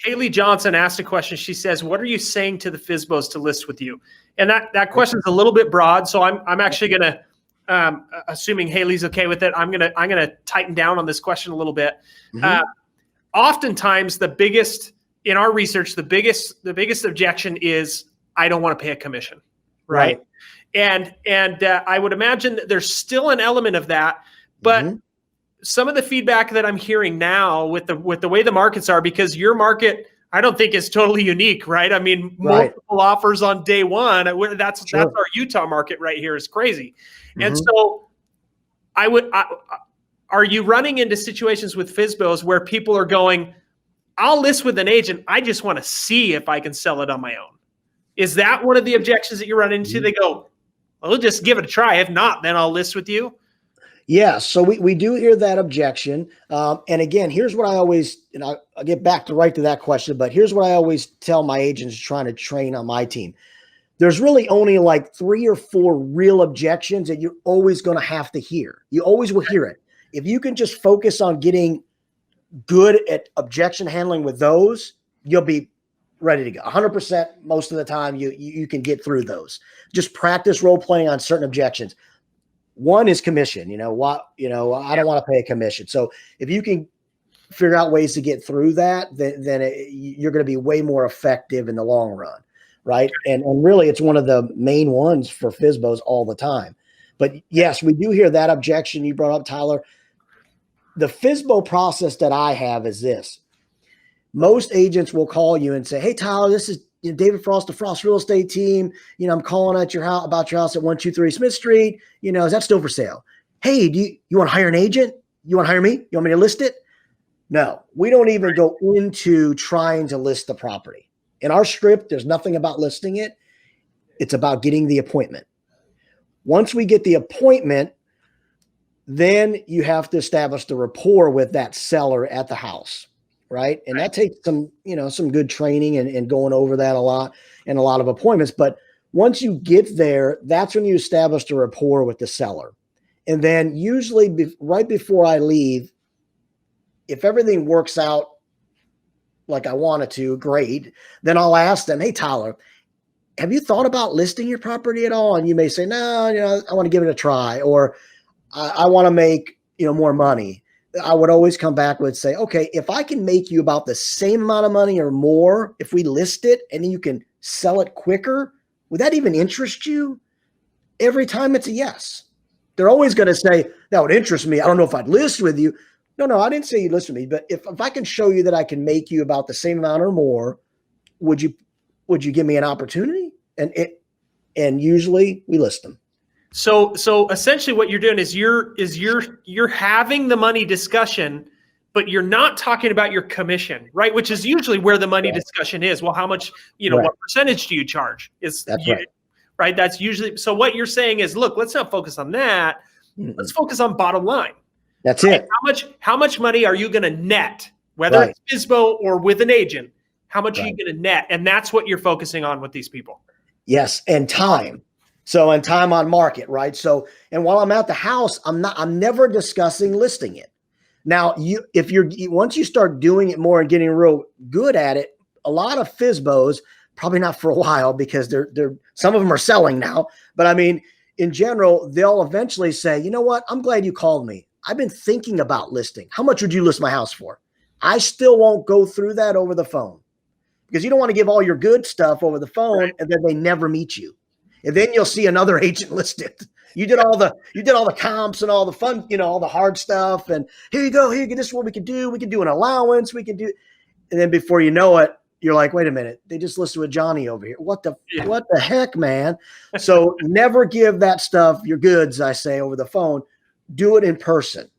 Haley Johnson asked a question. She says, "What are you saying to the FSBOs to list with you?" And that question is a little bit broad, so I'm actually going to, assuming Haley's okay with it, I'm gonna tighten down on this question a little bit. Oftentimes, in our research, the biggest objection is I don't want to pay a commission, right? And I would imagine that there's still an element of that, but some of the feedback that I'm hearing now with the way the markets are, because your market, I don't think is totally unique, right? I mean, multiple offers on day one. That's our Utah market right here is crazy. And so are you running into situations with FSBOs where people are going, I'll list with an agent, I just want to see if I can sell it on my own? Is that one of the objections that you run into? They go, well, we'll just give it a try. If not, then I'll list with you. Yeah, so we do hear that objection. And again, here's what I always, and I'll get back to that question, but here's what I always tell my agents trying to train on my team. There's really only like 3 or 4 real objections that you're always going to have to hear. You always will hear it. If you can just focus on getting good at objection handling with those, you'll be ready to go. 100% most of the time you can get through those. Just practice role playing on certain objections. One is commission. I don't want to pay a commission. So if you can figure out ways to get through that, then you're going to be way more effective in the long run, right? And really, it's one of the main ones for FSBOs all the time. But yes, we do hear that objection you brought up, Tyler. The FSBO process that I have is this. Most agents will call you and say, hey, Tyler, this is David Frost, the Frost Real Estate Team. I'm calling at your house about your house at 123 Smith Street. Is that still for sale? Hey, do you want to hire an agent? You want to hire me? You want me to list it? No, we don't even go into trying to list the property. In our script, there's nothing about listing it. It's about getting the appointment. Once we get the appointment, then you have to establish the rapport with that seller at the house. Right. And that takes some good training and going over that a lot and a lot of appointments. But once you get there, that's when you establish the rapport with the seller. And then usually right before I leave, if everything works out like I want it to, great. Then I'll ask them, hey, Tyler, have you thought about listing your property at all? And you may say, no, I want to give it a try, or I want to make, more money. I would always come back with say, okay, if I can make you about the same amount of money or more, if we list it and then you can sell it quicker, would that even interest you? Every time it's a yes. They're always going to say, that would interest me. I don't know if I'd list with you. No, I didn't say you'd list with me, but if I can show you that I can make you about the same amount or more, would you give me an opportunity? And usually we list them. So essentially what you're doing is you're having the money discussion, but you're not talking about your commission, right? Which is usually where the money discussion is. Well, how much, what percentage do you charge? Right. That's usually, so what you're saying is, look, let's not focus on that. Let's focus on bottom line. That's it. How much money are you going to net, whether it's FSBO or with an agent? How much are you going to net? And that's what you're focusing on with these people. Yes. And time. So, and time on market, right? So, and while I'm at the house, I'm never discussing listing it. Now, once you start doing it more and getting real good at it, a lot of FSBOs, probably not for a while because some of them are selling now, but I mean, in general, they'll eventually say, you know what? I'm glad you called me. I've been thinking about listing. How much would you list my house for? I still won't go through that over the phone because you don't want to give all your good stuff over the phone and then they never meet you. And then you'll see another agent list it. You did all the comps and all the fun, all the hard stuff. And here you go. This is what we can do. We can do an allowance. We can do. And then before you know it, you're like, wait a minute. They just listed with Johnny over here. What the heck, man? So never give that stuff, your goods, I say, over the phone. Do it in person.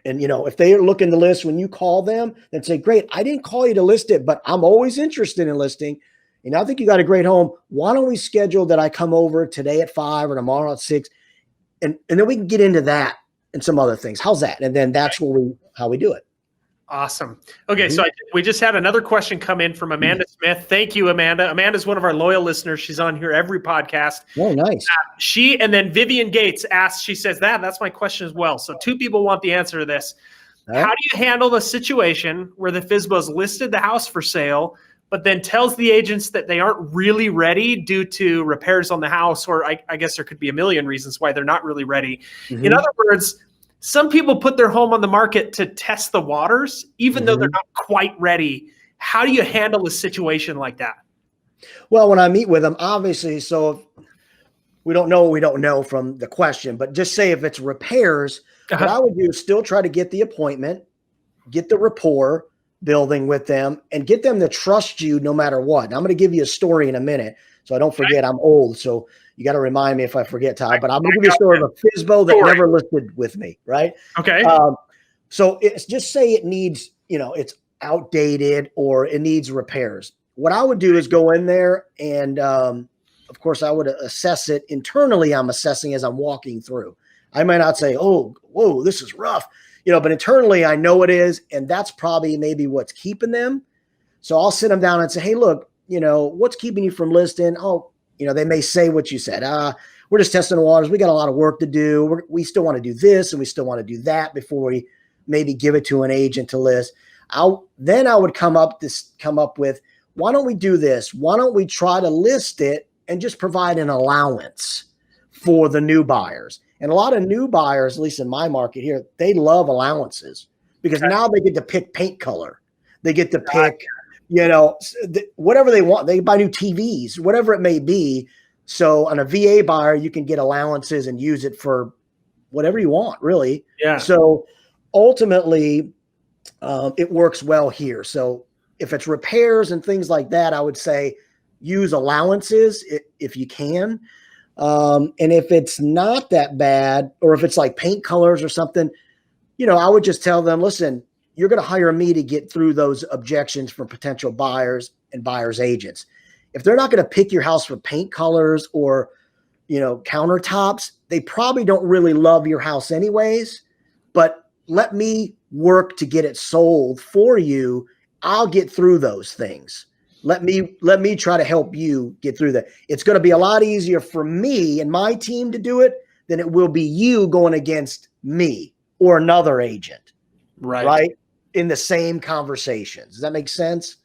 And, if they are looking to list, when you call them, then say, great, I didn't call you to list it, but I'm always interested in listing. I think you got a great home. Why don't we schedule that I come over today at 5 or tomorrow at 6? And then we can get into that and some other things. How's that? And then that's how we do it. Awesome. Okay. So we just had another question come in from Amanda Smith. Thank you, Amanda. Amanda's one of our loyal listeners. She's on here every podcast. Oh, nice. And then Vivian Gates asked, she says, that's my question as well. So 2 people want the answer to this. All How right. do you handle the situation where the FSBO's listed the house for sale, but then tells the agents that they aren't really ready due to repairs on the house, or I guess there could be a million reasons why they're not really ready. In other words, some people put their home on the market to test the waters, even though they're not quite ready. How do you handle a situation like that? Well, when I meet with them, obviously, so if we don't know what we don't know from the question, but just say if it's repairs, what I would do is still try to get the appointment, get the rapport building with them, and get them to trust you no matter what. And I'm going to give you a story in a minute, so I don't forget. I'm old, so you got to remind me if I forget, Todd. But I'm going to give you a story of a FSBO that never listed with me, right? Okay. So it's just say it needs, it's outdated or it needs repairs. What I would do is go in there and, of course, I would assess it internally. I'm assessing as I'm walking through. I might not say, oh, whoa, this is rough, but internally I know it is. And that's probably maybe what's keeping them. So I'll sit them down and say, hey, look, what's keeping you from listing? Oh, they may say what you said. We're just testing the waters. We got a lot of work to do. We still want to do this and we still want to do that before we maybe give it to an agent to list. Then I would come up with, why don't we do this? Why don't we try to list it and just provide an allowance for the new buyers? And a lot of new buyers, at least in my market here, they love allowances because now they get to pick paint color. They get to pick, whatever they want. They buy new TVs, whatever it may be. So on a VA buyer, you can get allowances and use it for whatever you want, really. Yeah. So ultimately, it works well here. So if it's repairs and things like that, I would say use allowances if you can. And if it's not that bad, or if it's like paint colors or something, I would just tell them, listen, you're going to hire me to get through those objections from potential buyers and buyers agents. If they're not going to pick your house for paint colors or, countertops, they probably don't really love your house anyways, but let me work to get it sold for you. I'll get through those things. Let me try to help you get through that. It's going to be a lot easier for me and my team to do it than it will be you going against me or another agent. Right. In the same conversations. Does that make sense?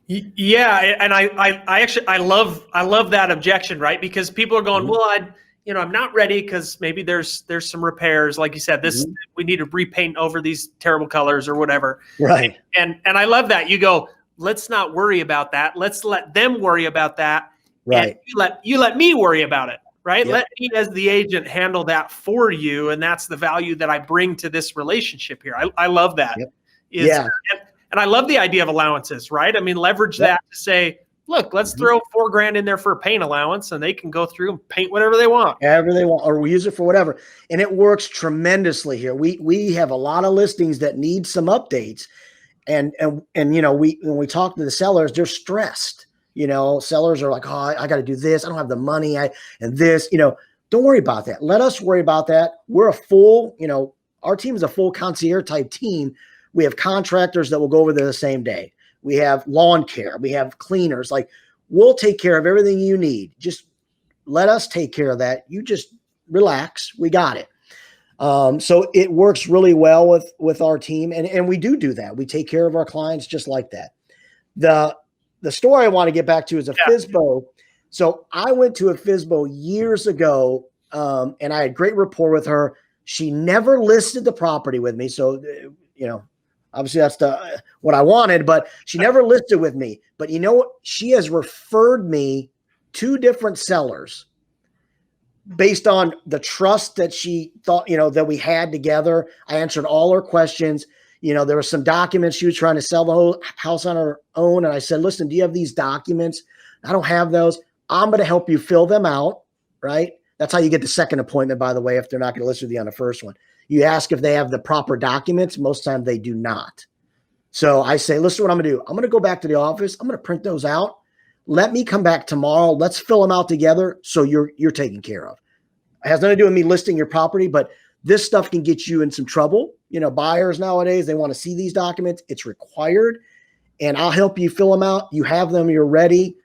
Yeah. And I love that objection, right? Because people are going, well, I'm not ready because maybe there's some repairs. Like you said, we need to repaint over these terrible colors or whatever. Right. And I love that. You go, let's not worry about that. Let's let them worry about that. Right. And you let me worry about it. Right. Yep. Let me as the agent handle that for you. And that's the value that I bring to this relationship here. I love that. Yep. And I love the idea of allowances, right? I mean, leverage that to say, look, let's throw $4,000 in there for a paint allowance and they can go through and paint whatever they want. Whatever they want, or we use it for whatever. And it works tremendously here. We have a lot of listings that need some updates. And when we talk to the sellers, they're stressed. Sellers are like, oh, I got to do this. I don't have the money. Don't worry about that. Let us worry about that. We're a full, our team is a full concierge type team. We have contractors that will go over there the same day. We have lawn care. We have cleaners. Like, we'll take care of everything you need. Just let us take care of that. You just relax. We got it. So it works really well with our team. And we do that. We take care of our clients just like that. The story I want to get back to is a FSBO. So I went to a FSBO years ago, and I had great rapport with her. She never listed the property with me. So, obviously that's what I wanted, but she never listed with me. But you know what? She has referred me 2 different sellers based on the trust that she thought, that we had together. I answered all her questions. There were some documents she was trying to sell the whole house on her own. And I said, listen, do you have these documents? I don't have those. I'm going to help you fill them out. Right. That's how you get the second appointment, by the way, if they're not going to list with you on the first one. You ask if they have the proper documents. Most times they do not. So I say, listen, what I'm going to do. I'm going to go back to the office. I'm going to print those out. Let me come back tomorrow. Let's fill them out together. So you're taken care of. It has nothing to do with me listing your property, but this stuff can get you in some trouble. Buyers nowadays, they want to see these documents. It's required. And I'll help you fill them out. You have them. You're ready.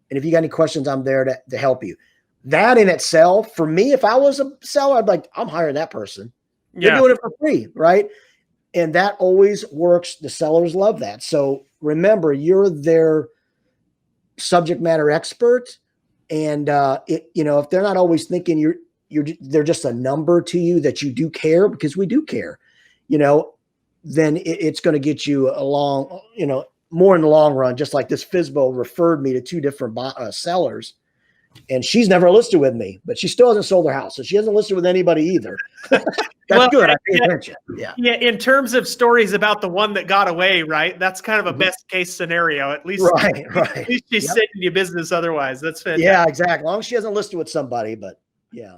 And if you got any questions, I'm there to help you. That in itself, for me, if I was a seller, I'm hiring that person. They're doing it for free, right? And that always works. The sellers love that. So remember, you're their subject matter expert. And if they're not always thinking they're just a number to you, that you do care, because we do care, then it's going to get you along, more in the long run. Just like this FSBO referred me to 2 different sellers, and she's never listed with me, but she still hasn't sold her house. So she hasn't listed with anybody either. That's good. I pay attention. Yeah. Yeah. In terms of stories about the one that got away, right? That's kind of a best case scenario. At least, right. At least she's sending you business otherwise. That's fantastic. Yeah, exactly. As long as she hasn't listed with somebody, but yeah.